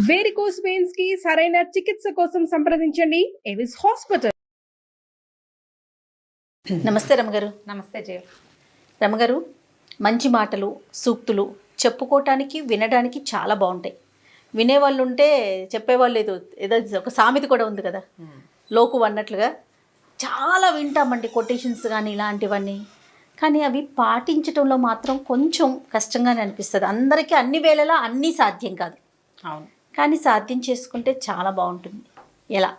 Varicose veins కి సరైన చికిత్స కోసం సంప్రదించండి ఎవిస్ హాస్పిటల్. నమస్తే రమగారు. నమస్తే జయ. రమగారు, మంచి మాటలు సూక్తులు చెప్పుకోవటానికి వినడానికి చాలా బాగుంటాయి. వినేవాళ్ళు ఉంటే చెప్పేవాళ్ళు ఏదో ఒక సామెత కూడా ఉంది కదా, లోకు అన్నట్లుగా చాలా వింటామండి కొటేషన్స్ కానీ ఇలాంటివన్నీ. కానీ అవి పాటించడంలో మాత్రం కొంచెం కష్టంగానే అనిపిస్తుంది. అందరికీ అన్ని వేళలా అన్నీ సాధ్యం కాదు. అవును, కానీ సాధ్యం చేసుకుంటే చాలా బాగుంటుంది. ఎలా?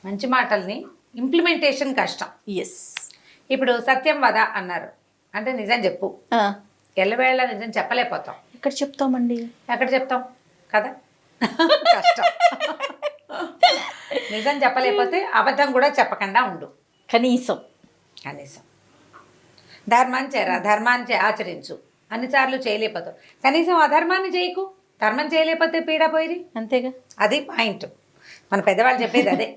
మంచి మాటల్ని ఇంప్లిమెంటేషన్ కష్టం. ఎస్. ఇప్పుడు సత్యం వద అన్నారు అంటే నిజం చెప్పు. ఎల్లవేళ నిజం చెప్పలేకపోతాం. ఎక్కడ చెప్తామండి? ఎక్కడ చెప్తాం కదా, కష్టం. నిజం చెప్పలేకపోతే అబద్ధం కూడా చెప్పకుండా ఉండు. కనీసం ధర్మం చేరా, ధర్మాన్ని ఆచరించు. అన్నిసార్లు చేయలేకపోతావు, కనీసం అధర్మాన్ని చేయకు. ధర్మం చేయలేకపోతే పీడా పోయిరి. అంతేగా, అది పాయింట్. మన పెద్దవాళ్ళు చెప్పేది అదే.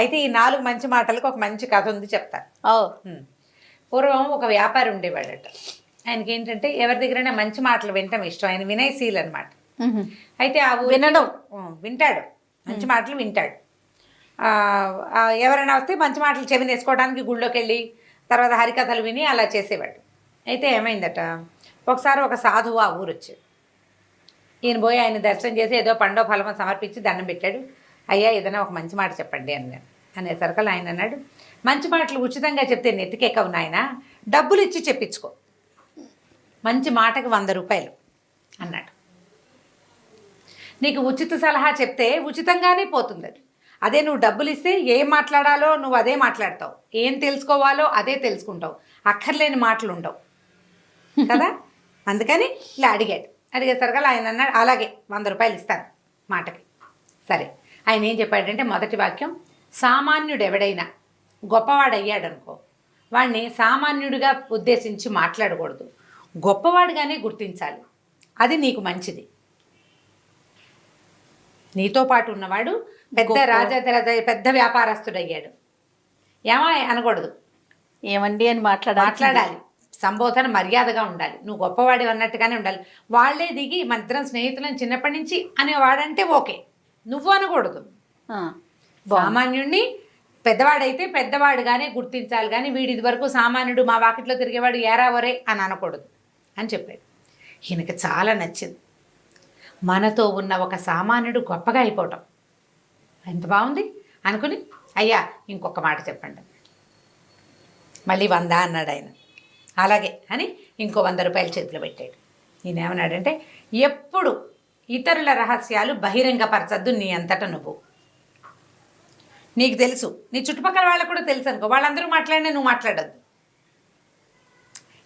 అయితే ఈ 4 మంచి మాటలకు ఒక మంచి కథ ఉంది, చెప్తారు. పూర్వం ఒక వ్యాపారి ఉండేవాడట. ఆయనకి ఏంటంటే ఎవరి దగ్గరైనా మంచి మాటలు వినటం ఇష్టం. ఆయన వినయశీల్ అనమాట. అయితే ఆ వినడం వింటాడు, మంచి మాటలు వింటాడు. ఎవరైనా వస్తే మంచి మాటలు చెవినేసుకోవడానికి గుళ్ళోకి వెళ్ళి తర్వాత హరికథలు విని అలా చేసేవాడు. అయితే ఏమైందట, ఒకసారి ఒక సాధువు ఆ ఊరు వచ్చాడు. ఈయన పోయి ఆయన దర్శనం చేసి ఏదో పండో ఫలమో సమర్పించి దండం పెట్టాడు. అయ్యా ఏదైనా ఒక మంచి మాట చెప్పండి అన్నాడు. అనేసరికల్ ఆయన అన్నాడు, మంచి మాటలు ఉచితంగా చెప్తే నెత్తికెక్కవు నాయన, డబ్బులు ఇచ్చి చెప్పించుకో. మంచి మాటకు 100 రూపాయలు అన్నాడు. నీకు ఉచిత సలహా చెప్తే ఉచితంగానే పోతుంది అది. అదే నువ్వు డబ్బులు ఇస్తే ఏం మాట్లాడాలో నువ్వు అదే మాట్లాడతావు, ఏం తెలుసుకోవాలో అదే తెలుసుకుంటావు, అక్కర్లేని మాటలు ఉండవు కదా. అందుకని ఇలా అడిగేసరికల్ ఆయన అన్నాడు, అలాగే 100 రూపాయలు ఇస్తాను మాటకి. సరే, ఆయన ఏం చెప్పాడంటే మొదటి వాక్యం, సామాన్యుడు ఎవడైనా గొప్పవాడయ్యాడనుకో వాడిని సామాన్యుడిగా ఉద్దేశించి మాట్లాడకూడదు, గొప్పవాడిగానే గుర్తించాలి. అది నీకు మంచిది. నీతో పాటు ఉన్నవాడు పెద్ద పెద్ద వ్యాపారస్తుడయ్యాడు, ఏమా అనకూడదు, ఏమండి అని మాట్లాడాలి. సంబోధన మర్యాదగా ఉండాలి, నువ్వు గొప్పవాడి అన్నట్టుగానే ఉండాలి. వాళ్ళే దిగి మన ఇద్దరం స్నేహితులను చిన్నప్పటి నుంచి అనేవాడంటే ఓకే, నువ్వు అనకూడదు. సామాన్యుడిని పెద్దవాడైతే పెద్దవాడుగానే గుర్తించాలి, కానీ వీడి ఇది వరకు సామాన్యుడు, మా వాకిట్లో తిరిగేవాడు ఏరా వరే అని అనకూడదు అని చెప్పాడు. ఈయనకి చాలా నచ్చింది. మనతో ఉన్న ఒక సామాన్యుడు గొప్పగా అయిపోవటం ఎంత బాగుంది అనుకుని, అయ్యా ఇంకొక మాట చెప్పండి. మళ్ళీ 100 అన్నాడు ఆయన. అలాగే అని ఇంకో 100 రూపాయలు చేతిలో పెట్టాడు. ఈయన ఏమన్నాడంటే, ఎప్పుడు ఇతరుల రహస్యాలు బహిరంగపరచద్దు నీ అంతటా నువ్వు. నీకు తెలుసు, నీ చుట్టుపక్కల వాళ్ళకు కూడా తెలుసు అనుకో, వాళ్ళందరూ మాట్లాడినా నువ్వు మాట్లాడద్దు.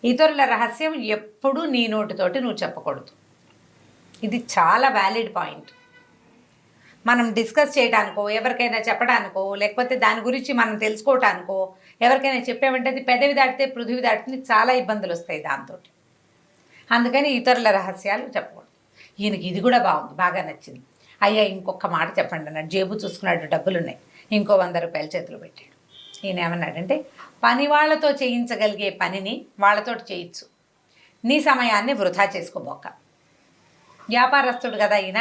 ఇతరుల రహస్యం ఎప్పుడు నీ నోటితోటి నువ్వు చెప్పకూడదు. ఇది చాలా వ్యాలిడ్ పాయింట్. మనం డిస్కస్ చేయడానికో, ఎవరికైనా చెప్పడానికో, లేకపోతే దాని గురించి మనం తెలుసుకోవటానికో ఎవరికైనా చెప్పామంటే అది పెదవి దాటితే పృథివీ దాటితే చాలా ఇబ్బందులు వస్తాయి దాంతో. అందుకని ఇతరుల రహస్యాలు చెప్పకూడదు. ఈయనకి ఇది కూడా బాగుంది, బాగా నచ్చింది. అయ్యా ఇంకొక మాట చెప్పండి అన్నాడు. జేబు చూసుకున్నాడు, డబ్బులు ఉన్నాయి. ఇంకో 100 రూపాయలు చేతిలో పెట్టాడు. ఈయన ఏమన్నాడంటే, పని వాళ్ళతో చేయించగలిగే పనిని వాళ్ళతో చేయొచ్చు, నీ సమయాన్ని వృధా చేసుకోబోక. వ్యాపారస్తుడు కదా ఈయన,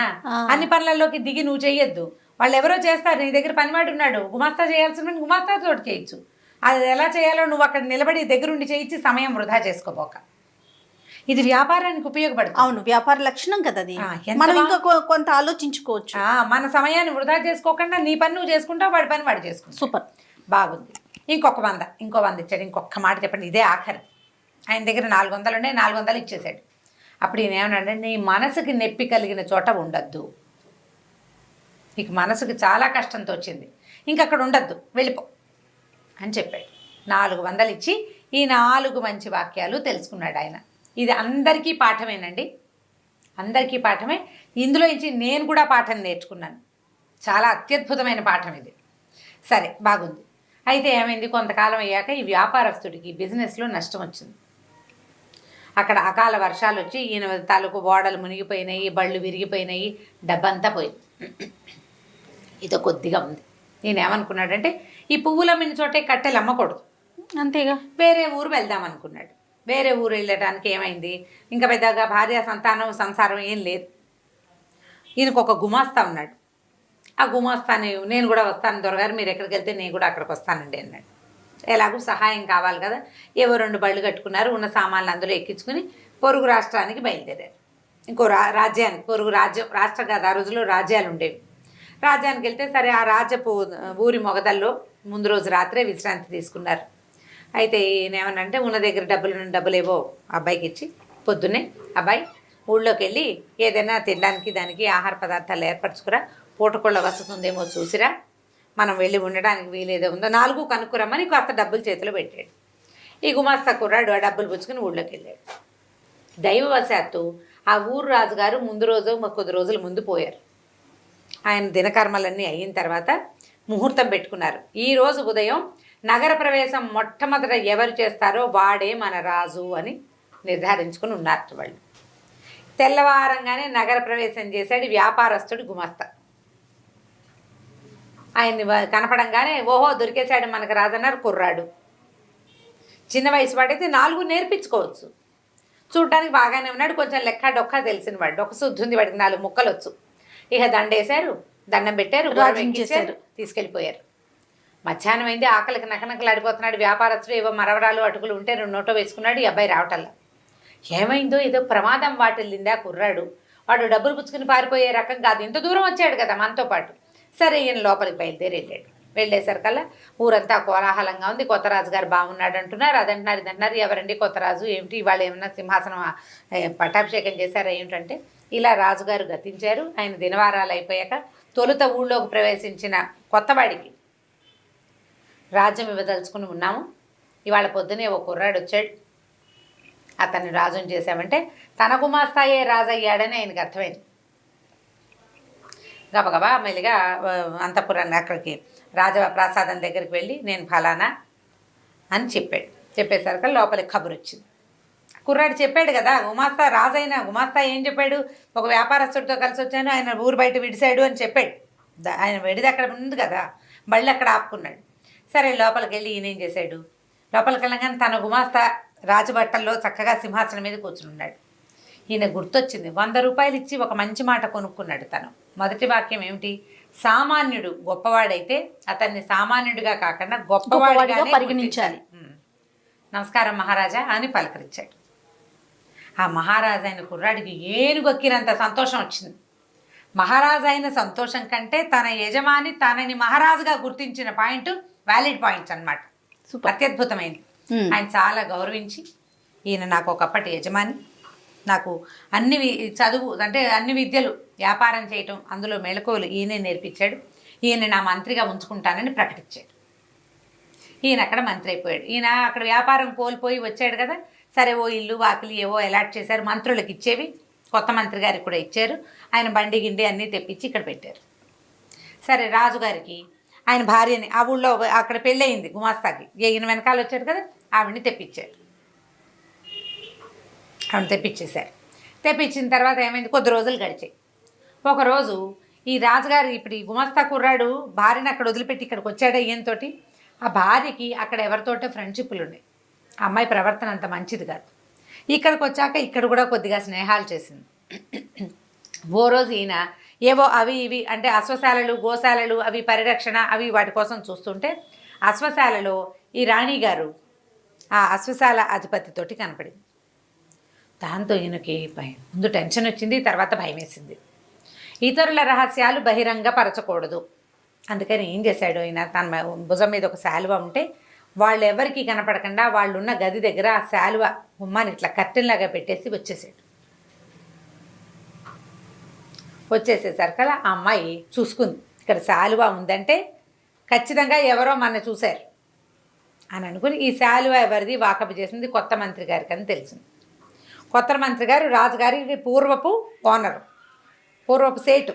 అన్ని పనులలోకి దిగి నువ్వు చేయొద్దు. వాళ్ళు ఎవరో చేస్తారు, నీ దగ్గర పనివాడు ఉన్నాడు, గుమాస్తా చేయాల్సిన గుమాస్తాతో చేయొచ్చు. అది ఎలా చేయాలో నువ్వు అక్కడ నిలబడి దగ్గరుండి చేయించి సమయం వృధా చేసుకోబోక. ఇది వ్యాపారానికి ఉపయోగపడుతుంది. అవును, వ్యాపార లక్షణం కదా అది. మనం ఇంకా కొంత ఆలోచించుకోవచ్చు. మన సమయాన్ని వృధా చేసుకోకుండా నీ పని నువ్వు చేసుకుంటావు, వాడి పని వాడు చేసుకుంటావు. సూపర్, బాగుంది. ఇంకో 100 ఇచ్చాడు. ఇంకొక మాట చెప్పండి, ఇదే ఆఖరి. ఆయన దగ్గర 400 ఉండే, 400 ఇచ్చేసాడు. అప్పుడు ఈయన ఏమన్నాడంటే, నీ మనసుకి నొప్పి కలిగిన చోట ఉండద్దు. నీకు మనసుకి చాలా కష్టంతో వచ్చింది, ఇంకక్కడ ఉండద్దు, వెళ్ళిపో అని చెప్పాడు. 400 ఇచ్చి ఈ 4 మంచి వాక్యాలు తెలుసుకున్నాడు ఆయన. ఇది అందరికీ పాఠమేనండి, అందరికీ పాఠమే. ఇందులో నుంచి నేను కూడా పాఠం నేర్చుకున్నాను. చాలా అత్యద్భుతమైన పాఠం ఇది. సరే, బాగుంది. అయితే ఏమైంది, కొంతకాలం అయ్యాక ఈ వ్యాపారస్తుడికి బిజినెస్లో నష్టం వచ్చింది. అక్కడ అకాల వర్షాలు వచ్చి ఈయన తాలూకు ఓడలు మునిగిపోయినాయి, బళ్ళు విరిగిపోయినాయి, డబ్బంతా పోయింది. ఇదో కొద్దిగా ఉంది. నేను ఏమనుకున్నాడంటే, ఈ పువ్వులు అమ్మిన చోటే కట్టెలు అమ్మకూడదు, అంతేగా వేరే ఊరు వెళ్దాం అనుకున్నాడు. వేరే ఊరు వెళ్ళడానికి ఏమైంది, ఇంకా పెద్దగా భార్య సంతానం సంసారం ఏం లేదు. ఈయనకు ఒక గుమాస్తా ఉన్నాడు. ఆ గుమాస్తాని నేను కూడా వస్తాను దొరగారు, మీరు ఎక్కడికి వెళ్తే నేను కూడా అక్కడికి వస్తానండి అన్నాడు. ఎలాగో సహాయం కావాలి కదా, ఏవో 2 బళ్ళు కట్టుకున్నారు, ఉన్న సామాన్లు అందులో ఎక్కించుకుని పొరుగు రాష్ట్రానికి బయలుదేరారు. ఇంకో రాజ్యానికి, పొరుగు రాజ్యం, రాష్ట్రం కాదు, ఆ రోజుల్లో రాజ్యాలు ఉండేవి. రాజ్యానికి వెళ్తే సరే ఆ రాజ్యపు ఊరి మొగదల్లో ముందు రోజు రాత్రే విశ్రాంతి తీసుకున్నారు. అయితే ఈయనేమనంటే ఉన్న దగ్గర డబ్బులు ఏవో అబ్బాయికి ఇచ్చి పొద్దున్నే అబ్బాయి ఊళ్ళోకి వెళ్ళి ఏదైనా తినడానికి దానికి ఆహార పదార్థాలు ఏర్పరచుకురా, పూటకోళ్ళ వసతి ఉందేమో చూసిరా, మనం వెళ్ళి ఉండడానికి వీలేదో ఉందో 4 కనుక్కురమ్మని కాస్త డబ్బులు చేతిలో పెట్టాడు. ఈ గుమాస్తా కుర్రాడు ఆ డబ్బులు పుచ్చుకుని ఊళ్ళోకి వెళ్ళాడు. దైవవశాత్తు ఆ ఊరు రాజుగారు ముందు రోజు కొద్ది రోజుల ముందు పోయారు. ఆయన దినకర్మలన్నీ అయిన తర్వాత ముహూర్తం పెట్టుకున్నారు. ఈరోజు ఉదయం నగర ప్రవేశం మొట్టమొదట ఎవరు చేస్తారో వాడే మన రాజు అని నిర్ధారించుకుని ఉన్నారు వాళ్ళు. తెల్లవారంగానే నగర ప్రవేశం చేశాడు వ్యాపారస్తుడు గుమాస్తా. ఆయన్ని కనపడంగానే ఓహో దొరికేశాడు మనకు రాజన్నారు కుర్రాడు. చిన్న వయసు వాడైతే 4 నేర్పించుకోవచ్చు, చూడ్డానికి బాగానే ఉన్నాడు, కొంచెం లెక్క డొక్క తెలిసిన వాడు, డొక్క శుద్ధి ఉంది వాడికి, 4 ముక్కలు వచ్చు. ఇక దండేశారు, దండం పెట్టారు, చేశారు, తీసుకెళ్ళిపోయారు. మధ్యాహ్నం అయింది, ఆకలికి నకనకలాడిపోతున్నాడు వ్యాపారస్తుడు. ఏవో మరవరాలు అటుకులు ఉంటే 2 నోటో వేసుకున్నాడు. ఈ అబ్బాయి రావటల్లా. ఏమైందో ఏదో ప్రమాదం వాటిల్లిందా కుర్రాడు, వాడు డబ్బులు పుచ్చుకుని పారిపోయే రకం కాదు, ఇంత దూరం వచ్చాడు కదా మనతో పాటు. సరే ఈయన లోపలికి బయలుదేరి వెళ్ళాడు. వెళ్ళేసరికల్లా ఊరంతా కోలాహలంగా ఉంది. కొత్త రాజు గారు బాగున్నాడు అంటున్నారు, అదంటున్నారు ఇదంటున్నారు. ఎవరండి కొత్త రాజు, ఏమిటి ఇవాళ ఏమన్నా సింహాసనం పట్టాభిషేకం చేశారా ఏమిటంటే, ఇలా రాజుగారు గతించారు. ఆయన దినవారాలు అయిపోయాక తొలుత ఊళ్ళోకి ప్రవేశించిన కొత్తవాడికి రాజ్యం ఇవ్వదలుచుకుని ఉన్నాము. ఇవాళ పొద్దునే ఓ కుర్రాడు వచ్చాడు, అతన్ని రాజుని చేశామంటే తన గుమాస్తాయే రాజు అయ్యాడని ఆయనకు అర్థమైంది. గబగబా మెల్లిగా అంతఃపురాన్ని అక్కడికి రాజప్రాసాదం దగ్గరికి వెళ్ళి నేను ఫలానా అని చెప్పాడు. చెప్పేసరికి లోపలికి కబురు వచ్చింది. కుర్రాడు చెప్పాడు కదా, గుమాస్తా రాజైన గుమాస్తా ఏం చెప్పాడు, ఒక వ్యాపారస్తుడితో కలిసి వచ్చాను, ఆయన ఊరు బయట విడిశాడు అని చెప్పాడు. ఆయన విడిది అక్కడ ఉంది కదా, బళ్ళు అక్కడ ఆపుకున్నాడు. సరే లోపలికి వెళ్ళి ఈయన ఏం చేశాడు, లోపలికి వెళ్ళగానే తన గుమాస్తా రాజబట్టల్లో చక్కగా సింహాసనం మీద కూర్చుని ఉన్నాడు. ఈయన గుర్తొచ్చింది, 100 రూపాయలు ఇచ్చి ఒక మంచి మాట కొనుక్కున్నాడు తను. మొదటి వాక్యం ఏమిటి, సామాన్యుడు గొప్పవాడైతే అతన్ని సామాన్యుడిగా కాకుండా గొప్పవాడిగా పరిగణించాలి. నమస్కారం మహారాజా అని పలకరించాడు. ఆ మహారాజు అయిన కుర్రాడికి ఏనుగొక్కినంత సంతోషం వచ్చింది. మహారాజు అయిన సంతోషం కంటే తన యజమాని తనని మహారాజుగా గుర్తించిన పాయింట్ వ్యాలిడ్ పాయింట్స్ అన్నమాట. అత్యద్భుతమైంది. ఆయన చాలా గౌరవించి, ఈయన నాకు ఒకప్పటి యజమాని, నాకు అన్ని చదువు అంటే అన్ని విద్యలు, వ్యాపారం చేయటం, అందులో మెళకువలు ఈయనే నేర్పించాడు, ఈయన నా మంత్రిగా ఉంచుకుంటానని ప్రకటించాడు. ఈయన అక్కడ మంత్రి అయిపోయాడు. ఈయన అక్కడ వ్యాపారం కోల్పోయి వచ్చాడు కదా, సరే ఓ ఇల్లు వాకిలి ఏవో అలాట్ చేశారు, మంత్రులకు ఇచ్చేవి కొత్త మంత్రి గారికి కూడా ఇచ్చారు. ఆయన బండి గిండి అన్నీ తెప్పించి ఇక్కడ పెట్టారు. సరే రాజుగారికి ఆయన భార్యని, ఆ ఊళ్ళో అక్కడ పెళ్ళయింది గుమాస్తాకి, ఈయన వెనకాల వచ్చాడు కదా, ఆవిడని తెప్పించారు. ఆవిడ తెప్పించేశారు. తెప్పించిన తర్వాత ఏమైంది, కొద్ది రోజులు గడిచాయి. ఒకరోజు ఈ రాజుగారు ఇప్పుడు ఈ గుమాస్తా కుర్రాడు భార్యని అక్కడ వదిలిపెట్టి ఇక్కడికి వచ్చాడు. ఈయనతోటి ఆ భార్యకి అక్కడ ఎవరితోటో ఫ్రెండ్షిప్లు ఉన్నాయి. ఆ అమ్మాయి ప్రవర్తన అంత మంచిది కాదు. ఇక్కడికి వచ్చాక ఇక్కడ కూడా కొద్దిగా స్నేహాలు చేసింది. ఓ రోజు ఈయన ఏవో అవి ఇవి అంటే అశ్వశాలలు గోశాలలు అవి పరిరక్షణ అవి వాటి కోసం చూస్తుంటే అశ్వశాలలో ఈ రాణిగారు ఆ అశ్వశాల అధిపతితోటి కనపడింది. దాంతో ఈయనకి ముందు టెన్షన్ వచ్చింది, తర్వాత భయం వేసింది. ఇతరుల రహస్యాలు బహిరంగపరచకూడదు, అందుకని ఏం చేశాడు ఆయన, తన భుజం మీద ఒక శాలువ ఉంటే వాళ్ళు ఎవరికి కనపడకుండా వాళ్ళు ఉన్న గది దగ్గర ఆ శాలువ గుమ్మాన్ని ఇట్లా కట్టెల్లాగా పెట్టేసి వచ్చేసాడు. వచ్చేసేసరికల్లా ఆ అమ్మాయి చూసుకుంది, ఇక్కడ శాలువ ఉందంటే ఖచ్చితంగా ఎవరో మన చూశారు అని అనుకుని ఈ శాలువ ఎవరిది వాకపు చేసింది కొత్త మంత్రి గారికి అని తెలిసింది. కొత్త మంత్రి గారు రాజుగారికి పూర్వపు ఓనరు, పూర్వపు సేటు.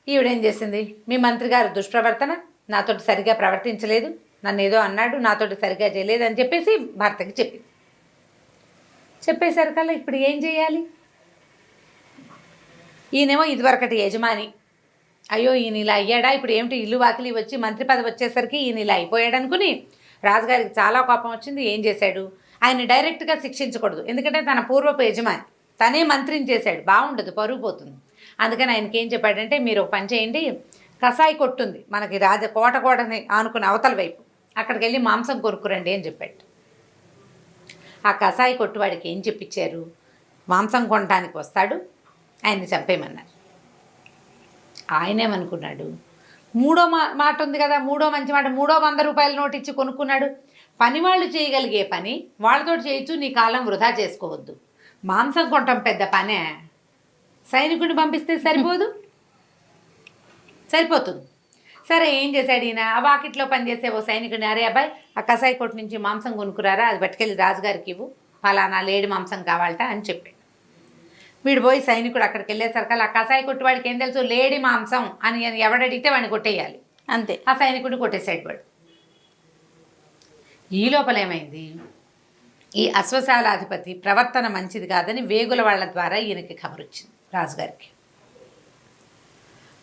ఈవిడేం చేసింది, మీ మంత్రి గారు దుష్ప్రవర్తన, నాతోటి సరిగ్గా ప్రవర్తించలేదు, నన్ను ఏదో అన్నాడు, నాతోటి సరిగ్గా చేయలేదు అని చెప్పేసి భర్తకి చెప్పింది. చెప్పేసరికల్లా ఇప్పుడు ఏం చేయాలి, ఈయనేమో ఇదివరకటి యజమాని, అయ్యో ఈయన ఇలా అయ్యాడా, ఇప్పుడు ఏమిటి ఇల్లు వాకిలి వచ్చి మంత్రి పదవి వచ్చేసరికి ఈయన ఇలా అయిపోయాడు అనుకుని రాజుగారికి చాలా కోపం వచ్చింది. ఏం చేశాడు, ఆయన్ని డైరెక్ట్గా శిక్షించకూడదు, ఎందుకంటే తన పూర్వపు యజమాని, తనే మంత్రిని చేశాడు, బాగుండదు, పరుగు పోతుంది. అందుకని ఆయనకి ఏం చెప్పాడంటే, మీరు ఒక పని చేయండి, కసాయి కొట్టుంది మనకి కోటని ఆనుకుని అవతల వైపు, అక్కడికి వెళ్ళి మాంసం కొనుక్కురండి అని చెప్పాడు. ఆ కసాయి కొట్టువాడికి ఏం చెప్పించారు, మాంసం కొనడానికి వస్తాడు, ఆయన్ని చంపేయమన్నారు. ఆయనేమనుకున్నాడు, మూడో మాట ఉంది కదా, మూడో మంచి మాట, 300 రూపాయల నోటు ఇచ్చి కొనుక్కున్నాడు. పని వాళ్ళు చేయగలిగే పని వాళ్ళతో చేయొచ్చు, నీ కాలం వృధా చేసుకోవద్దు. మాంసం కొనటం పెద్ద పనే, సైనికుడిని పంపిస్తే సరిపోతుంది. సరే ఏం చేశాడు ఈయన, ఆ వాకిట్లో పనిచేసే ఓ సైనికుడిని, అరే అబ్బాయి ఆ కసాయి కొట్టు నుంచి మాంసం కొనుక్కురారా, అది పట్టుకెళ్ళి రాజుగారికి ఇవ్వు, ఫలానా లేడి మాంసం కావాలట అని చెప్పాడు. వీడు పోయి సైనికుడు అక్కడికి వెళ్ళేసరికి ఆ కసాయి కొట్టు వాడికి ఏం తెలుసు, లేడి మాంసం అని ఎవడడిగితే వాడిని కొట్టేయాలి అంతే. ఆ సైనికుడిని కొట్టేసాడు వాడు. ఈ లోపల ఏమైంది, ఈ అశ్వశాలాధిపతి ప్రవర్తన మంచిది కాదని వేగుల వాళ్ళ ద్వారా ఈయనకి ఖబరు వచ్చింది, రాజుగారికి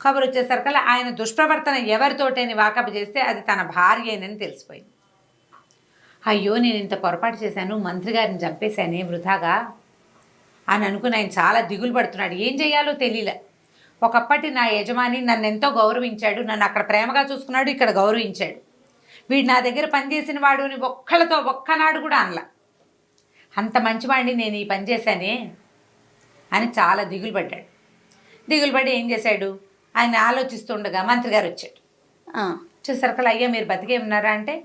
ఖబరు వచ్చేసరికల్లా ఆయన దుష్ప్రవర్తన ఎవరితోటని వాకపు చేస్తే అది తన భార్యేనని తెలిసిపోయింది. అయ్యో నేను ఇంత పొరపాటు చేశాను, మంత్రి గారిని చంపేశానే వృధాగా అని అనుకుని ఆయన చాలా దిగులు పడుతున్నాడు. ఏం చేయాలో తెలియలే. ఒకప్పటి నా యజమాని నన్ను ఎంతో గౌరవించాడు, నన్ను అక్కడ ప్రేమగా చూసుకున్నాడు, ఇక్కడ గౌరవించాడు. వీడు నా దగ్గర పనిచేసిన వాడు అని ఒక్కనాడు కూడా అనలా. అంత మంచివాడిని నేను ఈ పని చేశానే అని చాలా దిగులు పడ్డాడు. దిగులు పడి ఏం చేశాడు, ఆయన ఆలోచిస్తుండగా మంత్రి గారు వచ్చాడు. చూసరికల్లా అయ్యా మీరు బతికే ఉన్నారా అంటే,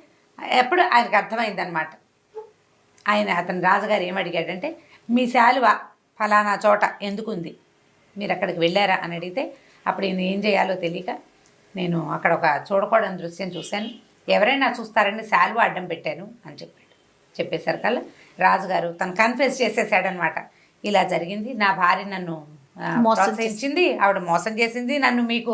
ఎప్పుడు ఆయనకు అర్థమైందనమాట. అతను రాజుగారు ఏమడిగాడంటే, మీ శాలువ ఫలానా చోట ఎందుకుంది, మీరు అక్కడికి వెళ్ళారా అని అడిగితే, అప్పుడు ఈయన ఏం చేయాలో తెలియక, నేను అక్కడ ఒక చూడకూడని దృశ్యం చూశాను, ఎవరైనా చూస్తారని శాలువ అడ్డం పెట్టాను అని చెప్పాడు. చెప్పేసరికల్లా రాజుగారు తను కన్ఫెస్ చేసేసాడనమాట. ఇలా జరిగింది, నా భార్య నన్ను ప్రోత్సహించింది, ఆవిడ మోసం చేసింది, నన్ను మీకు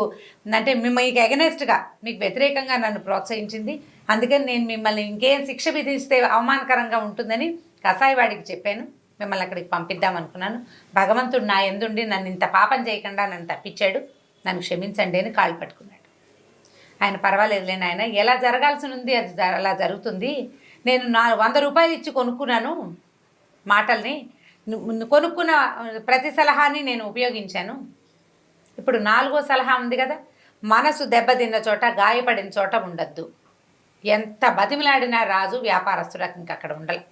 ఎగనెస్ట్గా మీకు వ్యతిరేకంగా నన్ను ప్రోత్సహించింది, అందుకని నేను మిమ్మల్ని ఇంకేం శిక్ష విధిస్తే అవమానకరంగా ఉంటుందని కసాయివాడికి చెప్పాను, మిమ్మల్ని అక్కడికి పంపిద్దామనుకున్నాను. భగవంతుడు నా ఎందుండి నన్ను ఇంత పాపం చేయకుండా నన్ను తప్పించాడు, నన్ను క్షమించండి అని కాళ్ళు పట్టుకున్నాడు. ఆయన పర్వాలేదులే నాయన, ఎలా జరగాల్సి ఉంది అది అలా జరుగుతుంది, నేను 100 రూపాయలు ఇచ్చి కొనుక్కున్నాను మాటల్ని, కొనుక్కున్న ప్రతి సలహాని నేను ఉపయోగించాను. ఇప్పుడు 4వ సలహా ఉంది కదా, మనసు దెబ్బతిన్న చోట గాయపడిన చోట ఉండద్దు. ఎంత బతిమిలాడినా రాజు వ్యాపారస్తులకు ఇంక అక్కడ ఉండాలి.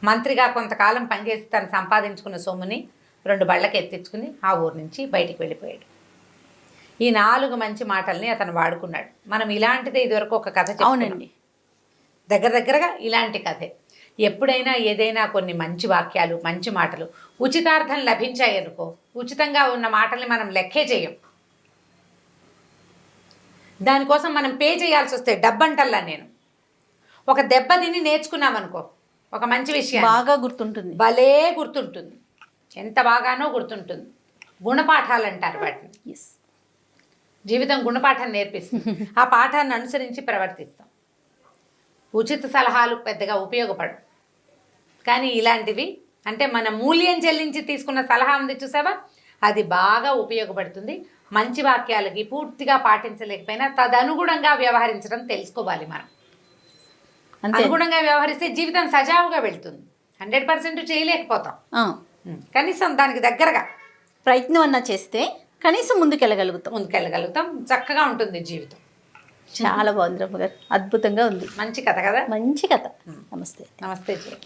మంత్రిగా కొంతకాలం పనిచేసి తను సంపాదించుకున్న సొమ్ముని 2 బళ్ళకి ఎత్తించుకుని ఆ ఊరు నుంచి బయటికి వెళ్ళిపోయాడు. ఈ 4 మంచి మాటల్ని అతను వాడుకున్నాడు. మనం ఇలాంటిదే ఇదివరకు ఒక కథ చెప్పుకున్నాం, దగ్గరగా ఇలాంటి కథే. ఎప్పుడైనా ఏదైనా కొన్ని మంచి వాక్యాలు, మంచి మాటలు ఉచితార్థం లభించాయి అనుకో, ఉచితంగా ఉన్న మాటల్ని మనం లెక్కే చేయం, దానికోసం మనం పే చేయాల్సి వస్తే డబ్బంటల్లా. నేను ఒక దెబ్బ తిని నేర్చుకున్నామనుకో, ఒక మంచి విషయం బాగా గుర్తుంటుంది, భలే గుర్తుంటుంది, ఎంత బాగానో గుర్తుంటుంది. గుణపాఠాలు అంటారు వాటిని. జీవితం గుణపాఠం నేర్పిస్తుంది, ఆ పాఠాన్ని అనుసరించి ప్రవర్తిస్తాం. ఉచిత సలహాలు పెద్దగా ఉపయోగపడవు, కానీ ఇలాంటివి అంటే మన మూల్యం చెల్లించి తీసుకున్న సలహా ఉంది చూసావా, అది బాగా ఉపయోగపడుతుంది. మంచి వాక్యాలకి పూర్తిగా పాటించలేకపోయినా తదనుగుణంగా వ్యవహరించడం తెలుసుకోవాలి. మనం అనుగుణంగా వ్యవహరిస్తే జీవితం సజావుగా వెళ్తుంది. 100% చేయలేకపోతాం, కనీసం దానికి దగ్గరగా ప్రయత్నం అన్నా చేస్తే కనీసం ముందుకెళ్ళగలుగుతాం, చక్కగా ఉంటుంది జీవితం. చాలా బాగుంది రమ్మ గారు, అద్భుతంగా ఉంది. మంచి కథ కదా, మంచి కథ. నమస్తే. నమస్తే జయ.